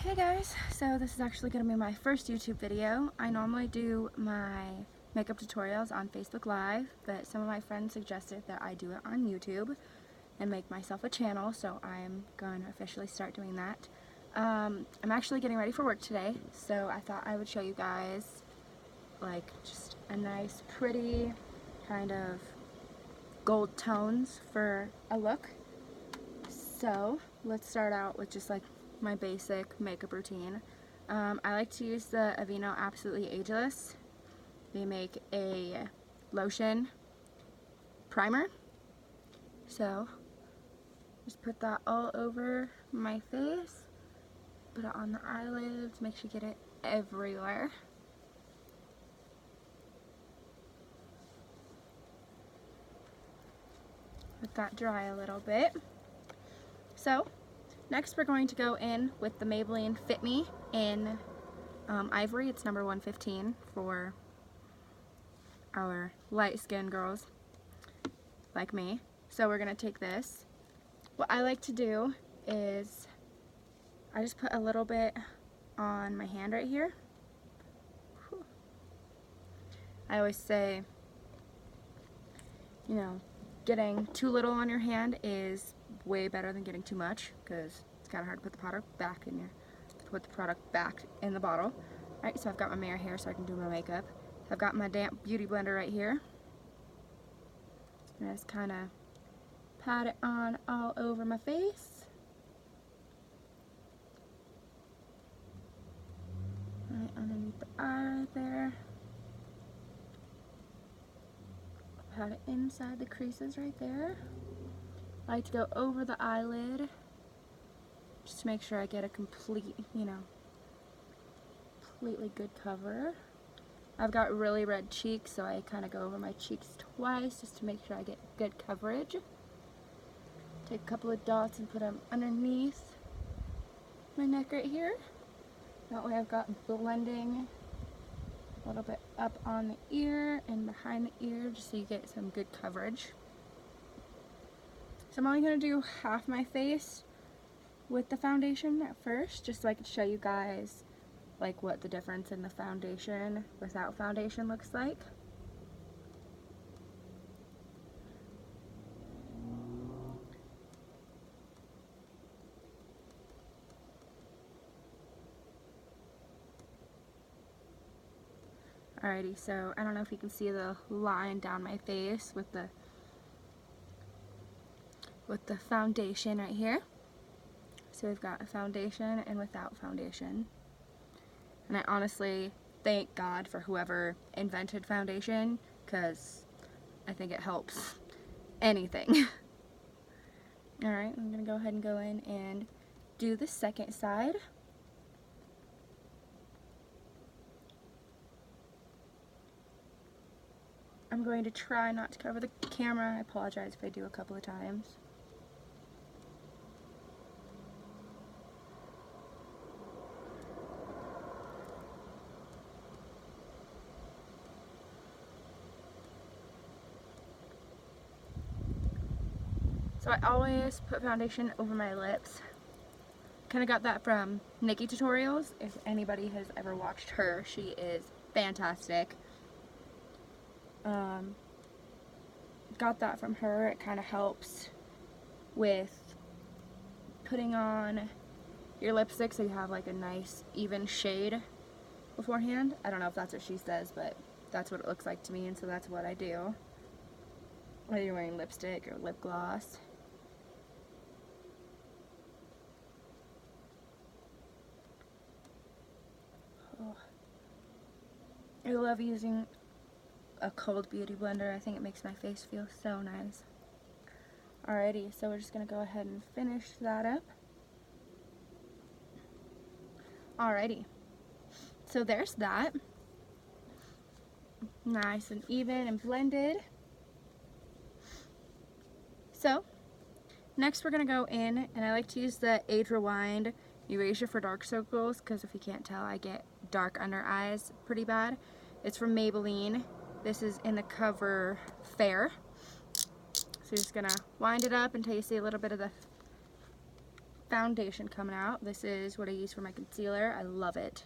Hey guys, so this is actually going to be my first YouTube video. I normally do my makeup tutorials on Facebook Live, but some of my friends suggested that I do it on YouTube and make myself a channel, so I'm going to officially start doing that. I'm actually getting ready for work today, so I thought I would show you guys like just a nice pretty kind of gold tones for a look. So let's start out with just like my basic makeup routine. I like to use the Aveeno Absolutely Ageless. They make a lotion primer. So just put that all over my face. Put it on the eyelids, make sure you get it everywhere. Let that dry a little bit. So next we're going to go in with the Maybelline Fit Me in Ivory. It's number 115 for our light skinned girls like me. So we're going to take this. What I like to do is I just put a little bit on my hand right here. I always say, you know, getting too little on your hand is way better than getting too much, because it's kind of hard to put the product back in the bottle. Alright, so I've got my mirror here so I can do my makeup. I've got my damp beauty blender right here. And I just kind of pat it on all over my face. Right underneath the eye right there. Pat it inside the creases right there. I like to go over the eyelid just to make sure I get a complete, completely good cover. I've got really red cheeks, so I kind of go over my cheeks twice just to make sure I get good coverage. Take a couple of dots and put them underneath my neck right here. That way I've got blending a little bit up on the ear and behind the ear just so you get some good coverage. So I'm only going to do half my face with the foundation at first, just so I can show you guys like what the difference in the foundation without foundation looks like. Alrighty, so I don't know if you can see the line down my face with the foundation right here. So we've got a foundation and without foundation. And I honestly thank God for whoever invented foundation, because I think it helps anything. Alright, I'm going to go ahead and go in and do the second side. I'm going to try not to cover the camera. I apologize if I do a couple of times. So I always put foundation over my lips. Kind of got that from Nikki Tutorials. If anybody has ever watched her, she is fantastic. Got that from her. It kind of helps with putting on your lipstick so you have like a nice even shade beforehand. I don't know if that's what she says, but that's what it looks like to me, and so that's what I do. Whether you're wearing lipstick or lip gloss. Oh. I love using a cold beauty blender. I think it makes my face feel so nice. Alrighty, so we're just going to go ahead and finish that up. Alrighty, so there's that. Nice and even and blended. So, next we're going to go in, and I like to use the Age Rewind Erasure for Dark Circles, because if you can't tell, I get dark under eyes pretty bad. It's from Maybelline. This is in the cover Fair. So you're just going to wind it up until you see a little bit of the foundation coming out. This is what I use for my concealer. I love it.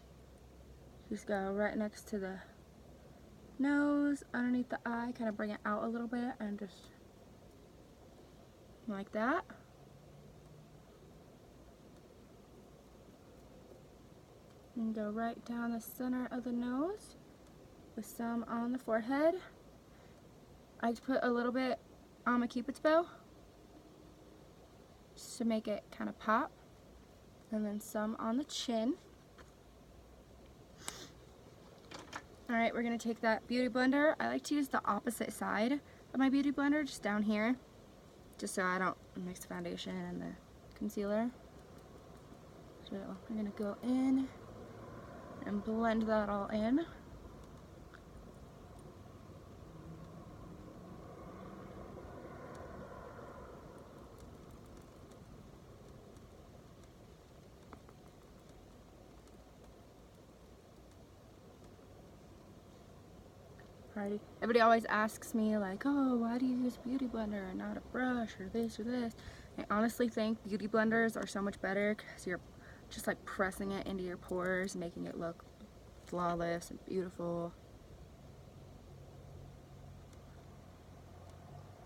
Just go right next to the nose, underneath the eye, kind of bring it out a little bit, and just like that. And go right down the center of the nose with some on the forehead. I just put a little bit on my Cupid's bow just to make it kind of pop, and then some on the chin. Alright, we're going to take that beauty blender. I like to use the opposite side of my beauty blender, just down here, just so I don't mix the foundation and the concealer. So I'm going to go in and blend that all in. Alrighty. Everybody always asks me like, oh, why do you use a beauty blender and not a brush or this or this? I honestly think beauty blenders are so much better because you're just like pressing it into your pores, making it look flawless and beautiful.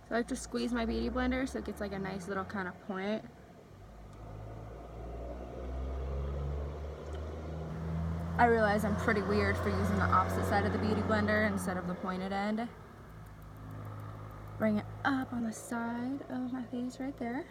So I like to squeeze my beauty blender so it gets like a nice little kind of point. I realize I'm pretty weird for using the opposite side of the beauty blender instead of the pointed end. Bring it up on the side of my face right there.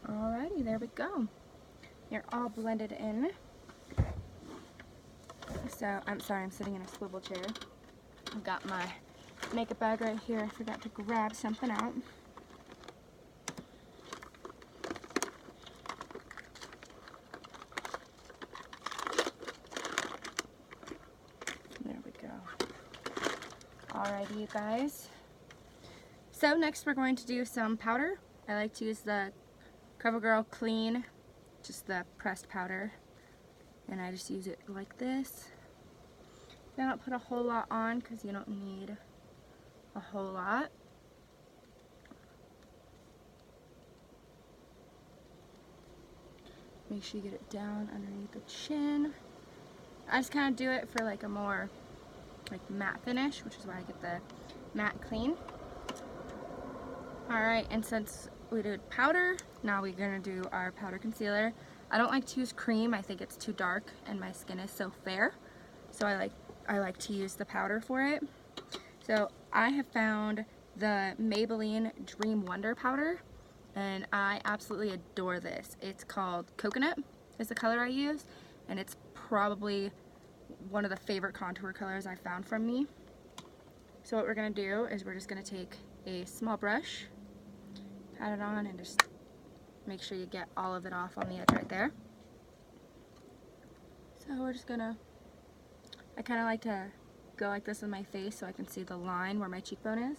Alrighty, there we go. You're all blended in. So, I'm sorry, I'm sitting in a swivel chair. I've got my makeup bag right here. I forgot to grab something out. There we go. Alrighty, you guys. So next we're going to do some powder. I like to use the CoverGirl Clean, just the pressed powder. And I just use it like this. I don't put a whole lot on because you don't need a whole lot. Make sure you get it down underneath the chin. I just kind of do it for like a more like matte finish, which is why I get the matte clean. Alright, and since we did powder, now we're going to do our powder concealer. I don't like to use cream. I think it's too dark and my skin is so fair. So I like to use the powder for it. So I have found the Maybelline Dream Wonder powder and I absolutely adore this. It's called Coconut is the color I use, and it's probably one of the favorite contour colors I found from me. So what we're going to do is we're just going to take a small brush, pat it on, and just make sure you get all of it off on the edge right there. So we're just going to, I kind of like to go like this with my face so I can see the line where my cheekbone is.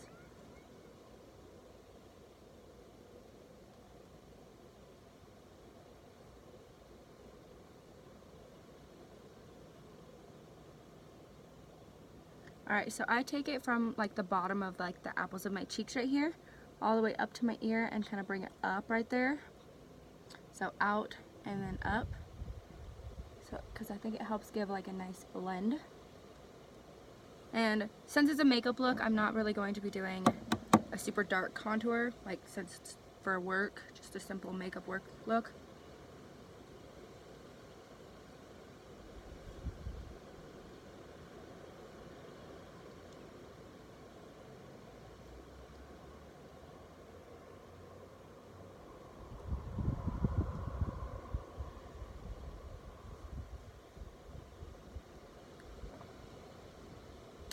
Alright, so I take it from like the bottom of like the apples of my cheeks right here, all the way up to my ear, and kind of bring it up right there. So out and then up. So, because I think it helps give like a nice blend. And since it's a makeup look, I'm not really going to be doing a super dark contour, like since it's for work, just a simple makeup work look.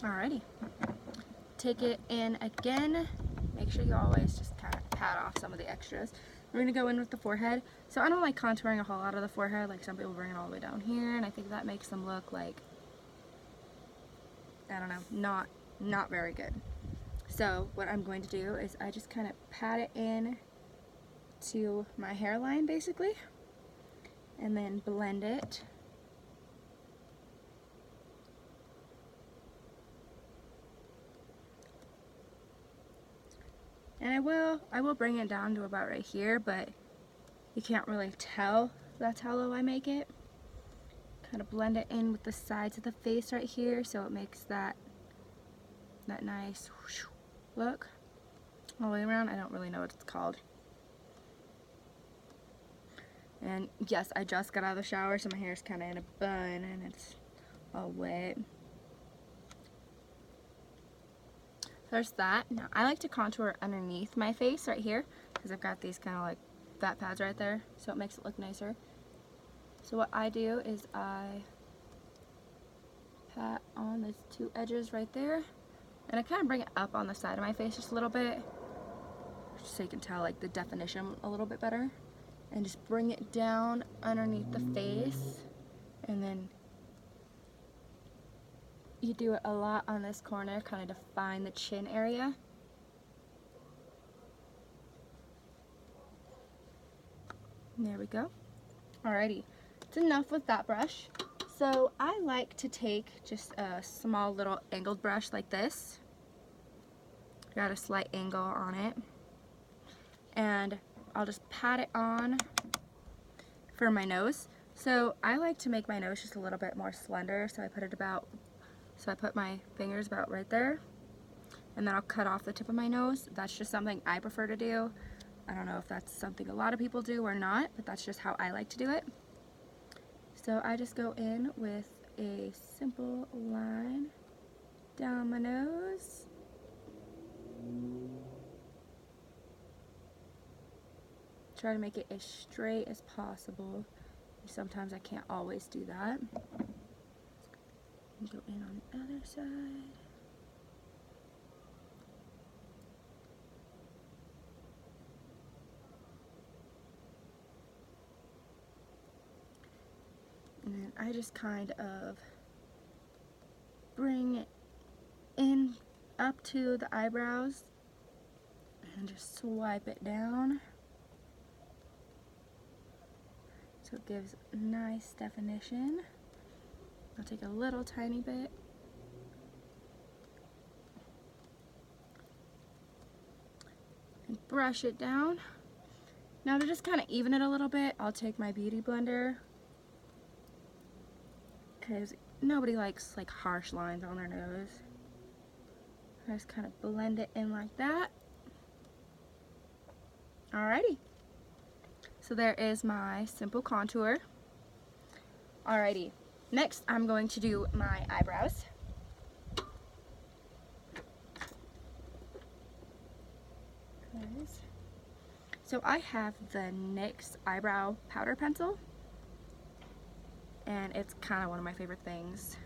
Alrighty, take it in again. Make sure you always just kind of pat off some of the extras. We're going to go in with the forehead. So I don't like contouring a whole lot of the forehead, like some people bring it all the way down here, and I think that makes them look like, I don't know, not very good. So what I'm going to do is I just kind of pat it in to my hairline basically. and then blend it. And I will bring it down to about right here, but you can't really tell that's how low I make it. Kind of blend it in with the sides of the face right here, so it makes that nice look all the way around. I don't really know what it's called. And yes, I just got out of the shower, so my hair is kind of in a bun and it's all wet. There's that. Now I like to contour underneath my face right here because I've got these kind of like fat pads right there, so it makes it look nicer. So what I do is I pat on these two edges right there, and I kind of bring it up on the side of my face just a little bit, just so you can tell like the definition a little bit better, and just bring it down underneath the face, and then you do it a lot on this corner, kind of define the chin area. And there we go. Alrighty, it's enough with that brush. So I like to take just a small little angled brush like this. Got a slight angle on it. And I'll just pat it on for my nose. So I like to make my nose just a little bit more slender, so I put my fingers about right there, and then I'll cut off the tip of my nose. That's just something I prefer to do. I don't know if that's something a lot of people do or not, but that's just how I like to do it. So I just go in with a simple line down my nose. Try to make it as straight as possible. Sometimes I can't always do that. Go in on the other side. And then I just kind of bring it in up to the eyebrows and just swipe it down. So it gives nice definition. I'll take a little tiny bit. And brush it down. Now to just kind of even it a little bit, I'll take my beauty blender, because nobody likes like harsh lines on their nose. I just kind of blend it in like that. Alrighty. So there is my simple contour. Alrighty. Next, I'm going to do my eyebrows. So I have the NYX eyebrow powder pencil, and it's kind of one of my favorite things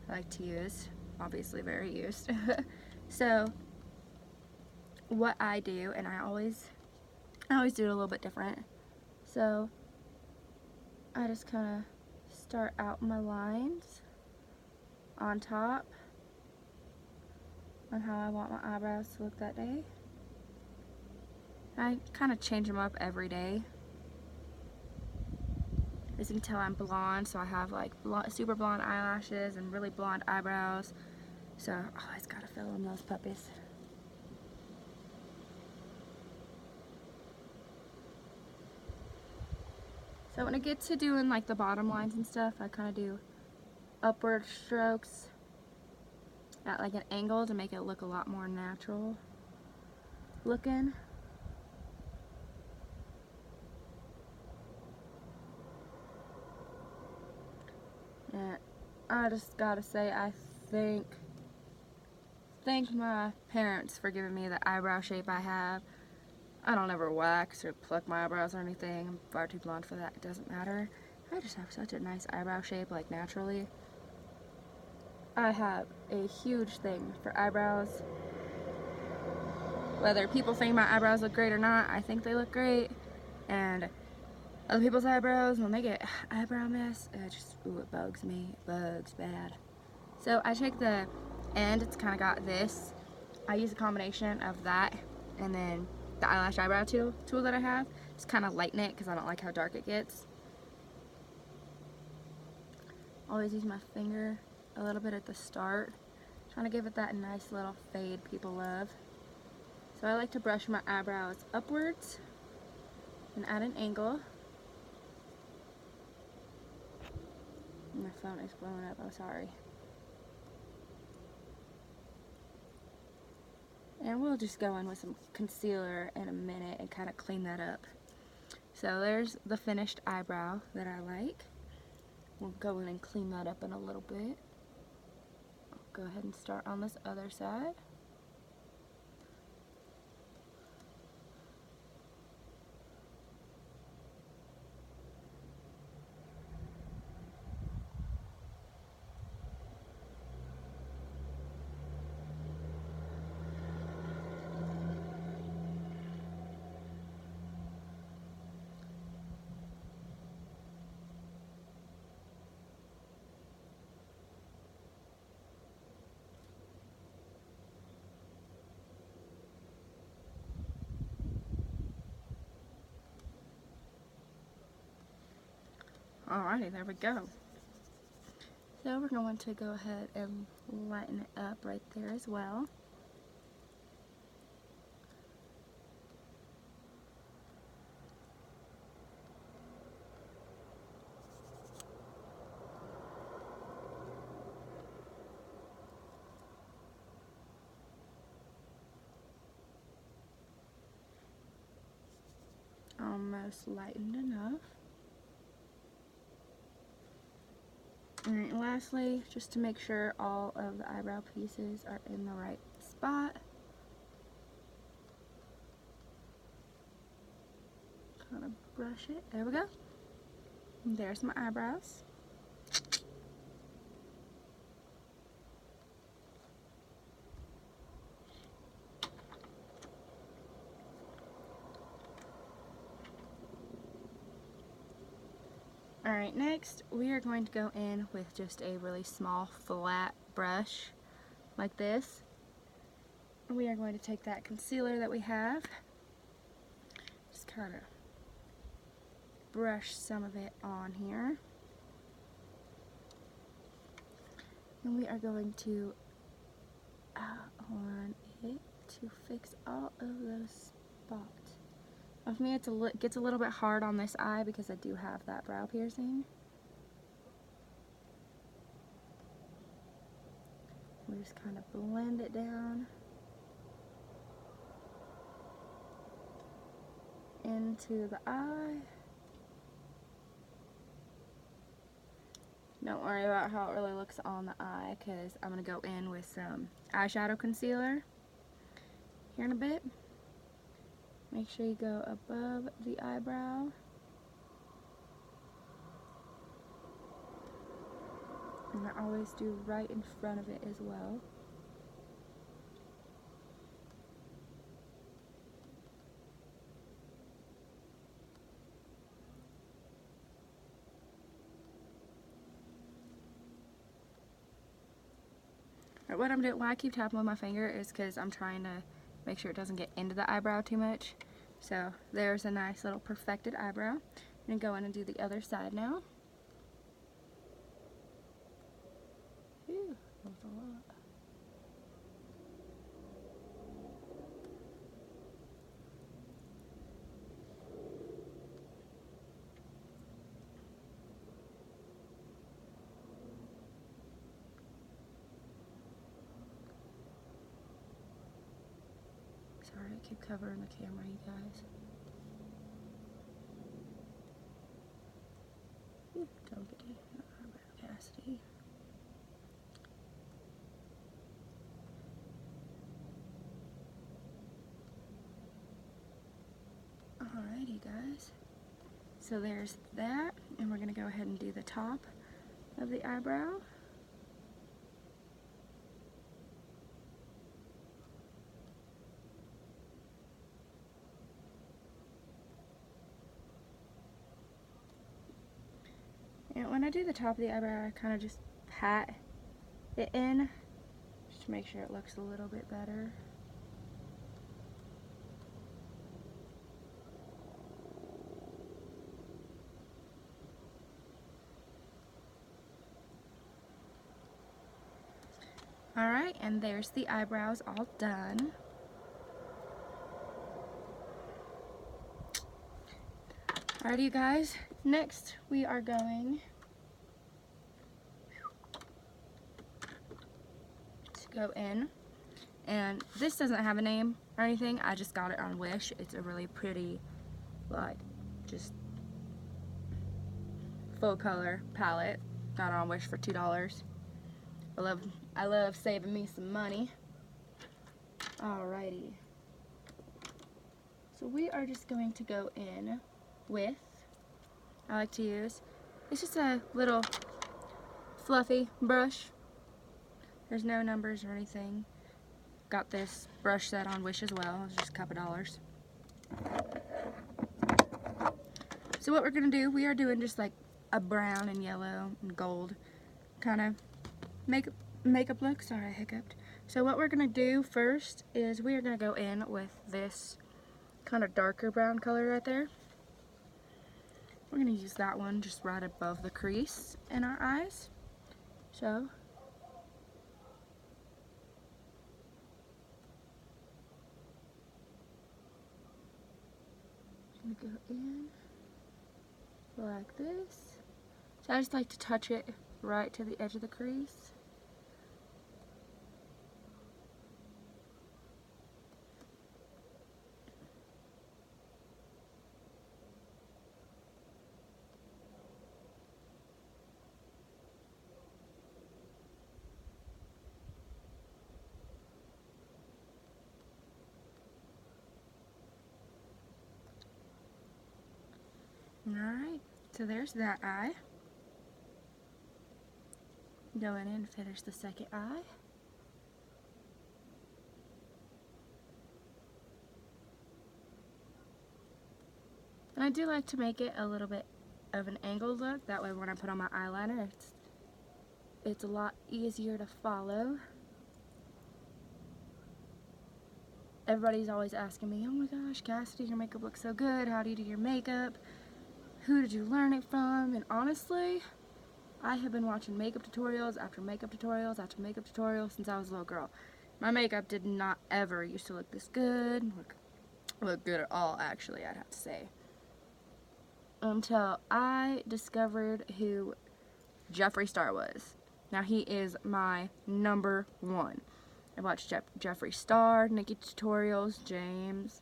I like to use. Obviously very used. So what I do, and I always do it a little bit different. So I just kind of start out my lines on top on how I want my eyebrows to look that day. I kind of change them up every day. As you can tell, I'm blonde, so I have like super blonde eyelashes and really blonde eyebrows. So I always gotta fill in those puppies. So when I get to doing like the bottom lines and stuff, I kind of do upward strokes at like an angle to make it look a lot more natural looking. And I just gotta say, I thank my parents for giving me the eyebrow shape I have. I don't ever wax or pluck my eyebrows or anything. I'm far too blonde for that. It doesn't matter. I just have such a nice eyebrow shape, like naturally. I have a huge thing for eyebrows. Whether people think my eyebrows look great or not, I think they look great. And other people's eyebrows, when they get eyebrow mess, it bugs me. It bugs bad. So I take the end, it's kind of got this. I use a combination of that and then the eyelash eyebrow tool that I have. Just kind of lighten it because I don't like how dark it gets. Always use my finger a little bit at the start, trying to give it that nice little fade people love. So I like to brush my eyebrows upwards and at an angle. My phone is blowing up, I'm sorry. And we'll just go in with some concealer in a minute and kind of clean that up. So there's the finished eyebrow that I like. We'll go in and clean that up in a little bit. I'll go ahead and start on this other side. Alrighty, there we go. So we're going to go ahead and lighten it up right there as well. Almost lightened enough. Alright, lastly, just to make sure all of the eyebrow pieces are in the right spot, kind of brush it. There we go. And there's my eyebrows. Alright, next we are going to go in with just a really small flat brush like this. We are going to take that concealer that we have, just kind of brush some of it on here. And we are going to on it to fix all of those spots. Of me, it gets a little bit hard on this eye because I do have that brow piercing. We just kind of blend it down into the eye. Don't worry about how it really looks on the eye because I'm going to go in with some eyeshadow concealer here in a bit. Make sure you go above the eyebrow. And I always do right in front of it as well. Alright, what I'm doing, why I keep tapping with my finger is because I'm trying to make sure it doesn't get into the eyebrow too much. So there's a nice little perfected eyebrow. I'm going to go in and do the other side now. Phew, that was a lot. Sorry, I keep covering the camera, you guys. Ooh, don't get any eyebrow cavity. Alrighty, guys. So there's that, and we're going to go ahead and do the top of the eyebrow. And when I do the top of the eyebrow, I kind of just pat it in just to make sure it looks a little bit better. Alright, and there's the eyebrows all done. Alrighty, you guys, next we are going to go in, and this doesn't have a name or anything, I just got it on Wish. It's a really pretty, like, just full color palette. Got it on Wish for $2. I love saving me some money. Alrighty. So we are just going to go in with, I like to use, it's just a little fluffy brush. There's no numbers or anything. Got this brush set on Wish as well. It's just a couple dollars. So what we're going to do, we are doing just like a brown and yellow and gold kind of makeup look. Sorry, I hiccuped. So what we're going to do first is we are going to go in with this kind of darker brown color right there. We're going to use that one just right above the crease in our eyes. So I'm going to go in like this. So I just like to touch it right to the edge of the crease. Alright, so there's that eye. Go in and finish the second eye. And I do like to make it a little bit of an angled look. That way when I put on my eyeliner, it's a lot easier to follow. Everybody's always asking me, oh my gosh, Cassidy, your makeup looks so good. How do you do your makeup? Who did you learn it from? And honestly, I have been watching makeup tutorials after makeup tutorials after makeup tutorials since I was a little girl. My makeup did not ever used to look this good. Look good at all, actually, I'd have to say. Until I discovered who Jeffree Star was. Now he is my #1. I watched Jeffree Star, Nikki Tutorials, James.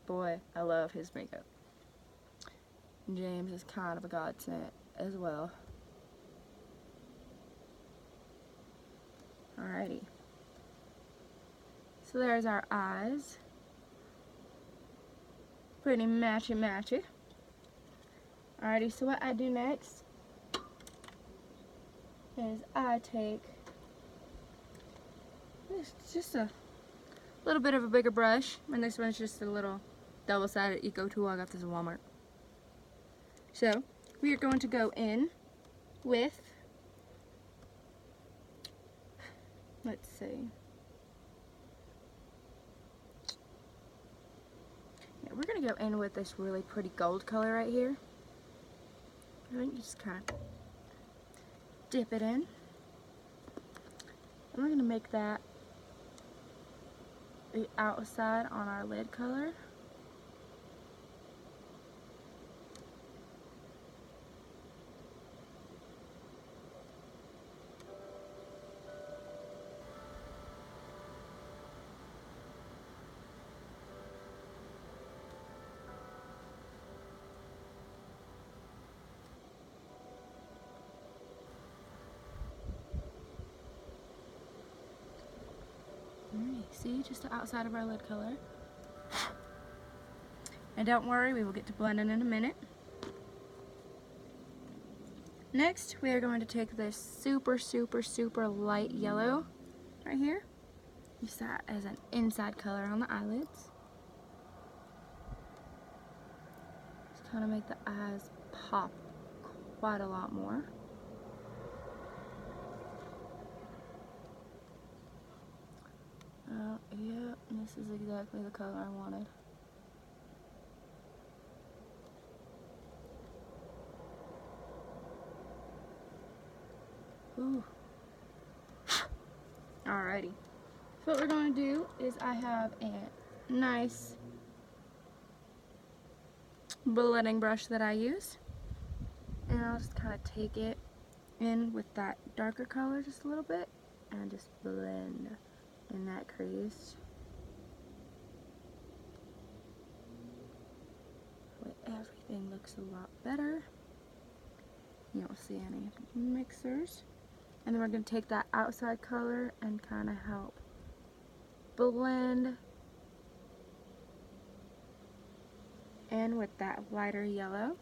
Boy, I love his makeup. James is kind of a godsend as well. Alrighty. So there's our eyes. Pretty matchy-matchy. Alrighty, so what I do next is I take this, just a little bit of a bigger brush, and this one's just a little double-sided Eco tool. I got this at Walmart. So we are going to go in with, let's see, yeah, we're going to go in with this really pretty gold color right here. I think you just kind of dip it in. And we're going to make that the outside on our lid color. See, just the outside of our lid color. And don't worry, we will get to blending in a minute. Next, we are going to take this super, super, super light yellow right here. Use that as an inside color on the eyelids. Just kind of make the eyes pop quite a lot more. Yeah, this is exactly the color I wanted. Ooh. Alright. Alrighty. So what we're going to do is I have a nice blending brush that I use. And I'll just kind of take it in with that darker color just a little bit and just blend in that crease. That way everything looks a lot better. You don't see any mixers. And then we're going to take that outside color and kind of help blend in with that lighter yellow.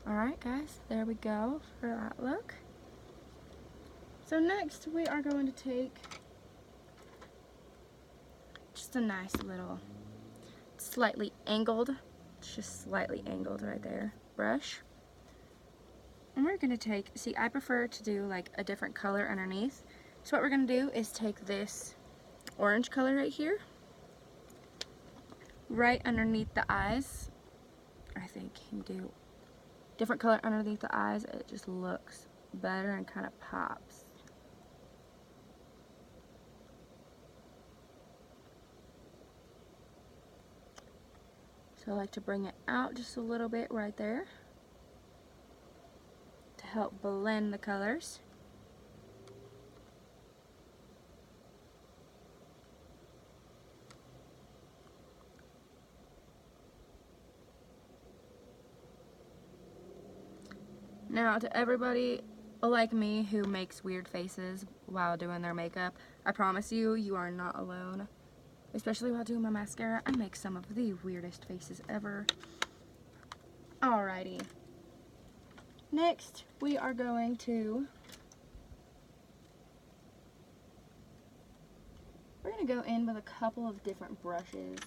Alright guys, there we go for that look. So next we are going to take just a nice little slightly angled, just slightly angled right there, brush. And we're going to take, see, I prefer to do like a different color underneath. So what we're going to do is take this orange color right here, right underneath the eyes. I think you do different color underneath the eyes, it just looks better and kind of pops. So I like to bring it out just a little bit right there to help blend the colors. Now, to everybody like me who makes weird faces while doing their makeup, I promise you, you are not alone. Especially while doing my mascara, I make some of the weirdest faces ever. Alrighty. Next, we are going to... we're going to go in with a couple of different brushes.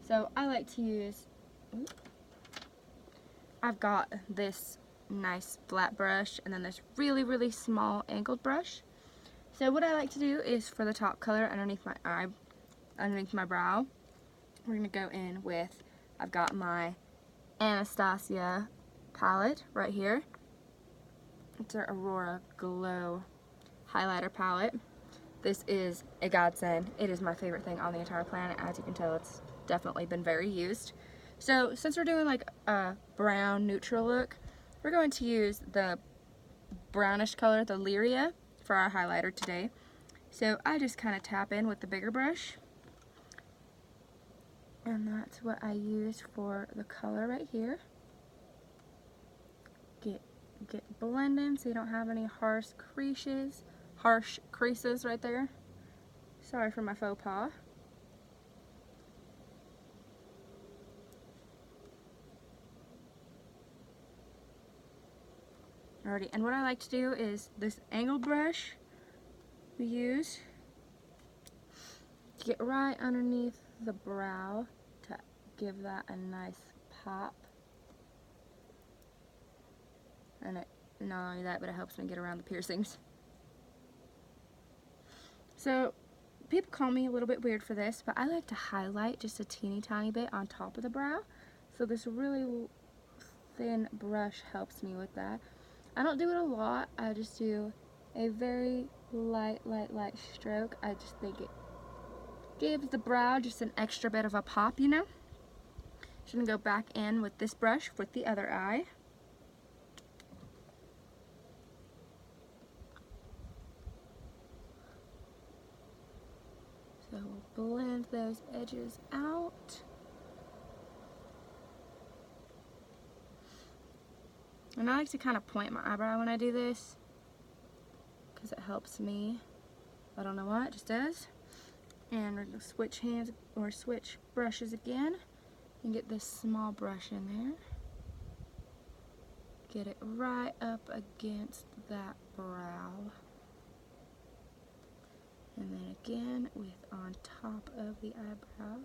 So, I like to use... I've got this nice flat brush and then this really, really small angled brush. So what I like to do is for the top color underneath my eye, underneath my brow, we're going to go in with, I've got my Anastasia palette right here. It's our Aurora Glow highlighter palette. This is a godsend. It is my favorite thing on the entire planet. As you can tell, it's definitely been very used. So since we're doing like a brown neutral look, we're going to use the brownish color, the Lyria, for our highlighter today. So I just kind of tap in with the bigger brush, and that's what I use for the color right here. Get blending so you don't have any harsh creases right there. Sorry for my faux pas. Alrighty, and what I like to do is this angled brush we use to get right underneath the brow to give that a nice pop. And it, not only that, but it helps me get around the piercings. So, people call me a little bit weird for this, but I like to highlight just a teeny tiny bit on top of the brow. So this really thin brush helps me with that. I don't do it a lot, I just do a very light stroke. I just think it gives the brow just an extra bit of a pop, you know? Just gonna go back in with this brush with the other eye. So we'll blend those edges out. And I like to kind of point my eyebrow when I do this because it helps me. I don't know why, it just does. And we're going to switch hands or switch brushes again and get this small brush in there. Get it right up against that brow. And then again with on top of the eyebrow.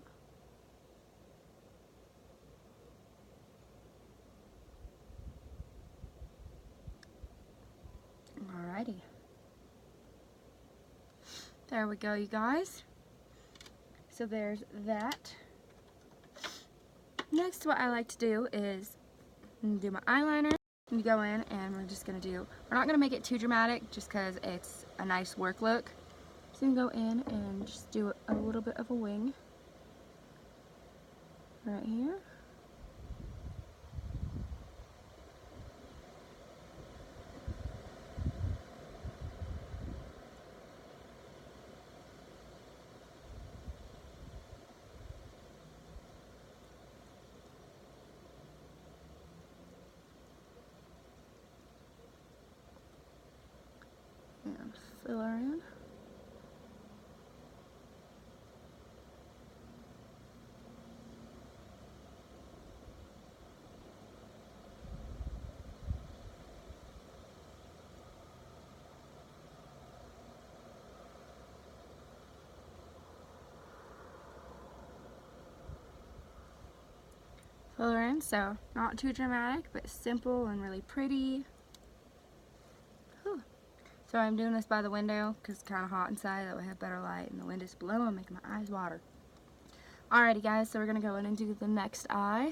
Alrighty. There we go, you guys. So there's that. Next, what I like to do is do my eyeliner. You go in and we're just going to do, we're not going to make it too dramatic just because it's a nice work look. So you can go in and just do a little bit of a wing right here. And fill her in. Fill her in, so not too dramatic, but simple and really pretty. Whew. So I'm doing this by the window because it's kind of hot inside. That way I have better light, and the wind is blowing, making my eyes water. Alrighty guys, so we're going to go in and do the next eye.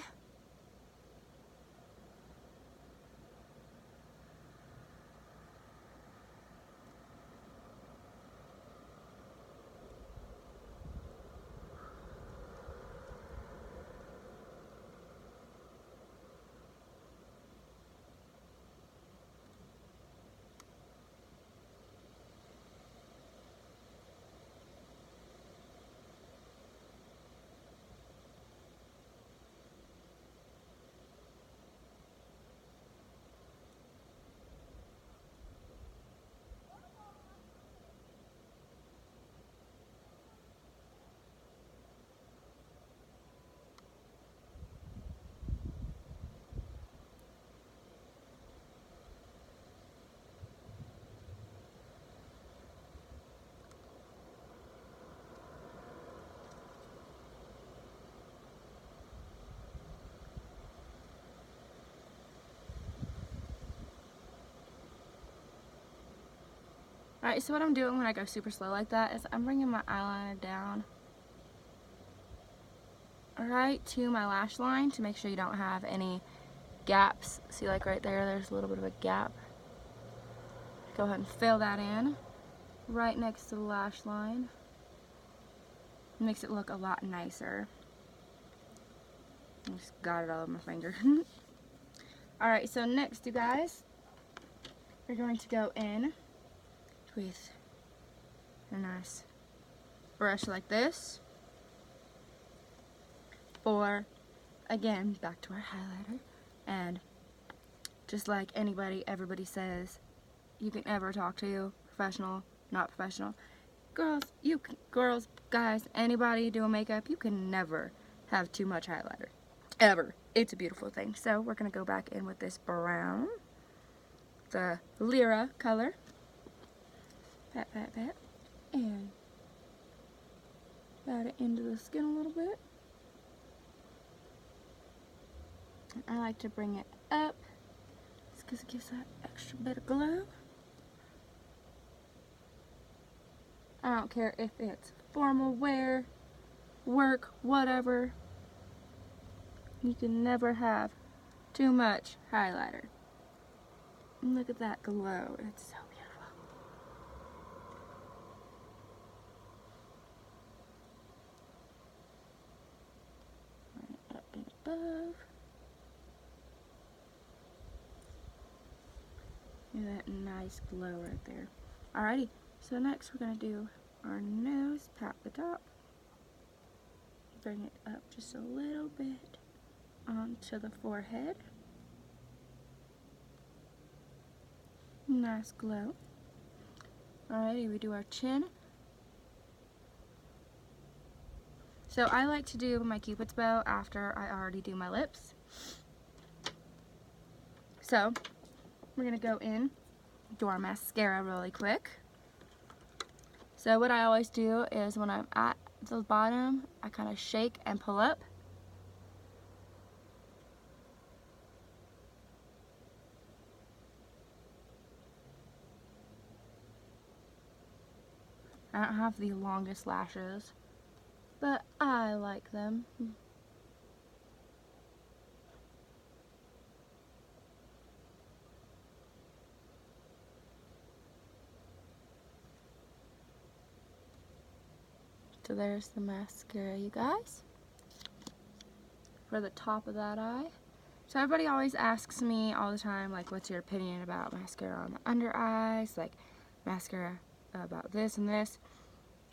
Alright, so what I'm doing when I go super slow like that is I'm bringing my eyeliner down right to my lash line to make sure you don't have any gaps. See, like right there, there's a little bit of a gap. Go ahead and fill that in right next to the lash line. It makes it look a lot nicer. I just got it all over my finger. Alright, so next, you guys, we're going to go in with a nice brush like this, or again, back to our highlighter, and just like everybody says, you can never talk to professional, not professional. Girls, guys, anybody doing makeup, you can never have too much highlighter, ever. It's a beautiful thing. So we're gonna go back in with this brown, the Lyra color. Pat, pat, pat, and pat it into the skin a little bit. And I like to bring it up just because it gives that extra bit of glow. I don't care if it's formal wear, work, whatever. You can never have too much highlighter. And look at that glow. It's so beautiful. Right up and above. Look at that nice glow right there. Alrighty, so next we're going to do our nose, pat the top. Bring it up just a little bit onto the forehead. Nice glow. Alrighty, we do our chin. So I like to do my Cupid's bow after I already do my lips. So we're gonna go in, do our mascara really quick. So what I always do is when I'm at the bottom, I kind of shake and pull up. I don't have the longest lashes, but I like them. So there's the mascara, you guys, for the top of that eye. So everybody always asks me all the time, like, what's your opinion about mascara on the under eyes, like mascara about this and this.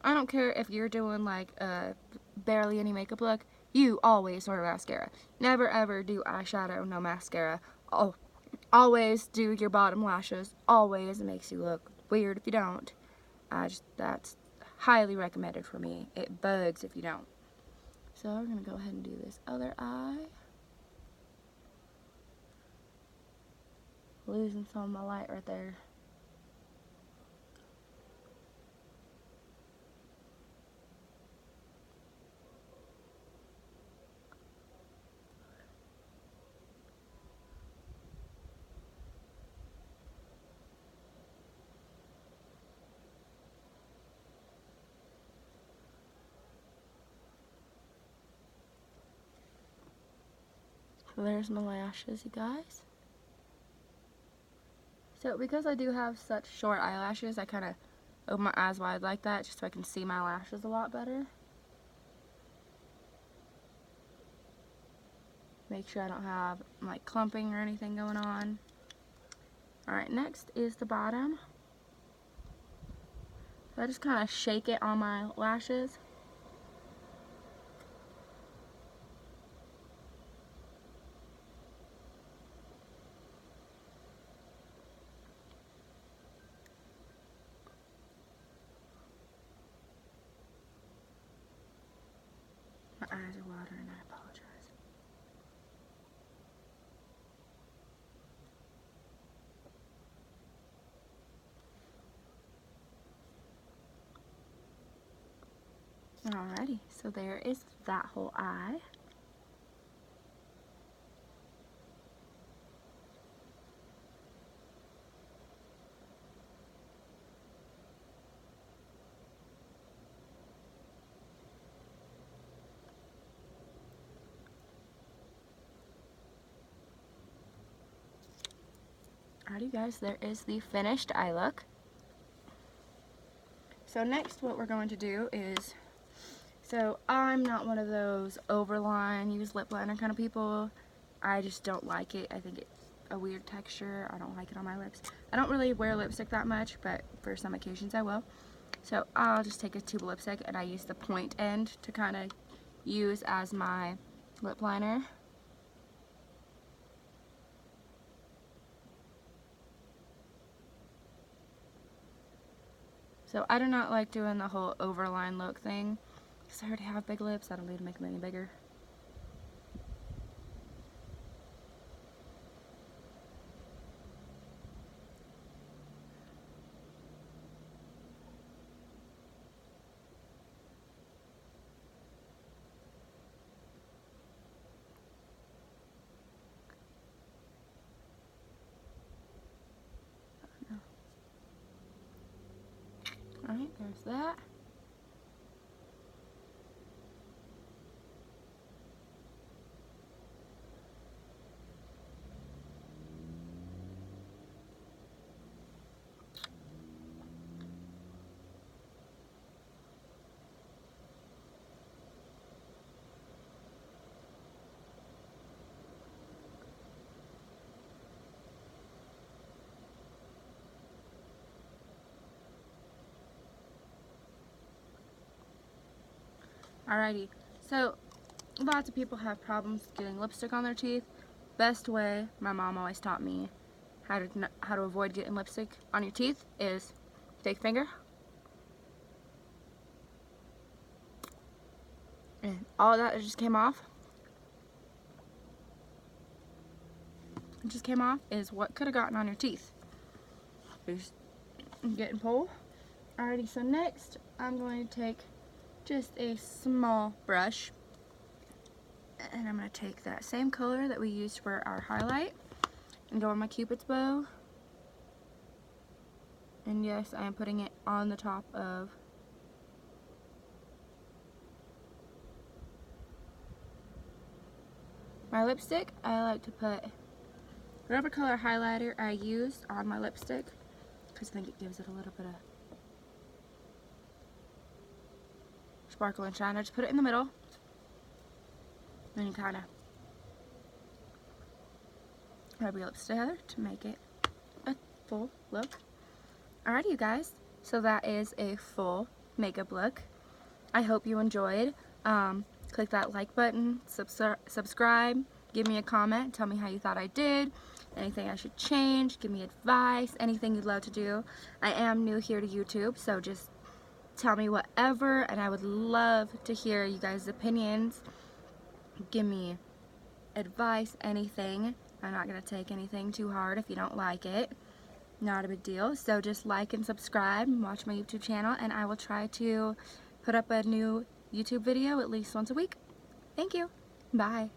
I don't care if you're doing like a barely any makeup look, you always wear mascara. Never ever do eyeshadow, no mascara. Oh, always do your bottom lashes. Always. It makes you look weird if you don't. That's highly recommended for me. It bugs if you don't. So we're going to go ahead and do this other eye. Losing some of my light right there. So there's my lashes, you guys. So because I do have such short eyelashes, I kind of open my eyes wide like that just so I can see my lashes a lot better. Make sure I don't have like clumping or anything going on. Alright, next is the bottom. So I just kind of shake it on my lashes. My eyes are watering, I apologize. Alrighty, so there is that whole eye. Alrighty guys, there is the finished eye look. So next what we're going to do is, so I'm not one of those overline, use lip liner kind of people. I just don't like it. I think it's a weird texture. I don't like it on my lips. I don't really wear lipstick that much, but for some occasions I will. So I'll just take a tube of lipstick and I use the point end to kind of use as my lip liner. So I do not like doing the whole overline look thing because I already have big lips. I don't need to make them any bigger. Alright, there's that. Alrighty, so lots of people have problems getting lipstick on their teeth. Best way, my mom always taught me how to avoid getting lipstick on your teeth is take finger and all that just came off. It just came off is what could have gotten on your teeth. Just get and pull. Alrighty, so next I'm going to take just a small brush and I'm going to take that same color that we used for our highlight and go on my Cupid's bow. And yes, I am putting it on the top of my lipstick. I like to put whatever color highlighter I used on my lipstick because I think it gives it a little bit of Sparkle and Shine. I just put it in the middle. And you kind of rub your lips together to make it a full look. Alrighty, you guys. So that is a full makeup look. I hope you enjoyed. Click that like button, subscribe, give me a comment, tell me how you thought I did, anything I should change, give me advice, anything you'd love to do. I am new here to YouTube, so just tell me whatever, and I would love to hear you guys' opinions. Give me advice, anything. I'm not going to take anything too hard if you don't like it. Not a big deal. So just like and subscribe and watch my YouTube channel, and I will try to put up a new YouTube video at least once a week. Thank you. Bye.